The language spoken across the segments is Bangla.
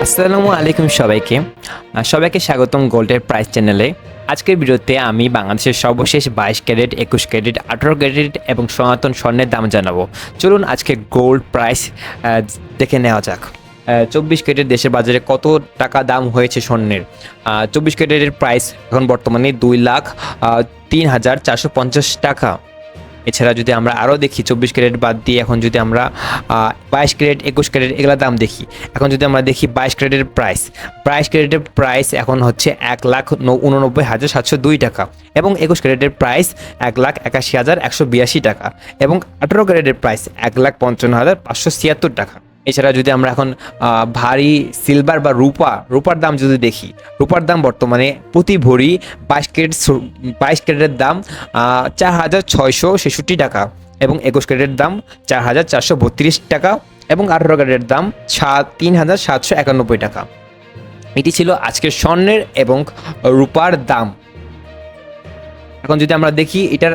আসসালামু আলাইকুম সবাইকে। সবাইকে স্বাগতম গোল্ডের প্রাইস চ্যানেলে। আজকের ভিডিওতে আমি বাংলাদেশের সর্বশেষ 22 ক্যারেট, 21 ক্যারেট, 18 ক্যারেট এবং সনাতন স্বর্ণের দাম জানাবো। চলুন আজকে গোল্ড প্রাইস দেখে নেওয়া যাক। 24 ক্যারেট দেশের বাজারে কত টাকা দাম হয়েছে স্বর্ণের? 24 ক্যারেটের প্রাইস এখন বর্তমানে 2,03,450 টাকা। এছাড়া যদি আমরা আরও দেখি 24 ক্যারেট বাদ দিয়ে এখন যদি আমরা 22 ক্যারেট, 21 ক্যারেট এগুলো দাম দেখি, এখন যদি আমরা দেখি 22 ক্যারেটের প্রাইস এখন হচ্ছে 1,89,702 টাকা এবং 21 ক্যারেটের প্রাইস 1,81,182 টাকা এবং 18 ক্যারেটের প্রাইস 1,55,576 টাকা। এছাড়া যদি আমরা এখন ভারী সিলভার বা রূপার দাম যদি দেখি, রূপার দাম বর্তমানে প্রতি ভরি 22 ক্যারেটের দাম 4,666 টাকা এবং 21 ক্যারেটের দাম 4,432 টাকা এবং 18 ক্যারেটের দাম 3,791 টাকা। এটি ছিল আজকের স্বর্ণের এবং রূপার দাম। এখন যদি আমরা দেখি এটার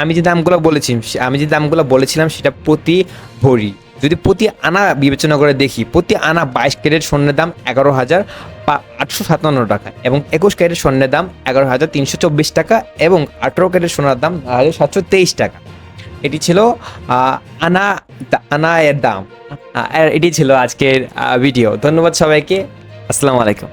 আমি যে দামগুলো বলেছিলাম সেটা প্রতি ভরি। যদি প্রতি আনা বিবেচনা করে দেখি, প্রতি আনা 22 ক্যারেট স্বর্ণের দাম 11,857 টাকা এবং 21 ক্যারেট স্বর্ণের দাম 11,324 টাকা এবং 18 ক্যারেট সোনার দাম 9,723 টাকা। এটি ছিল আনা এর দাম। এটি ছিল আজকের ভিডিও। ধন্যবাদ সবাইকে। আসসালামু আলাইকুম।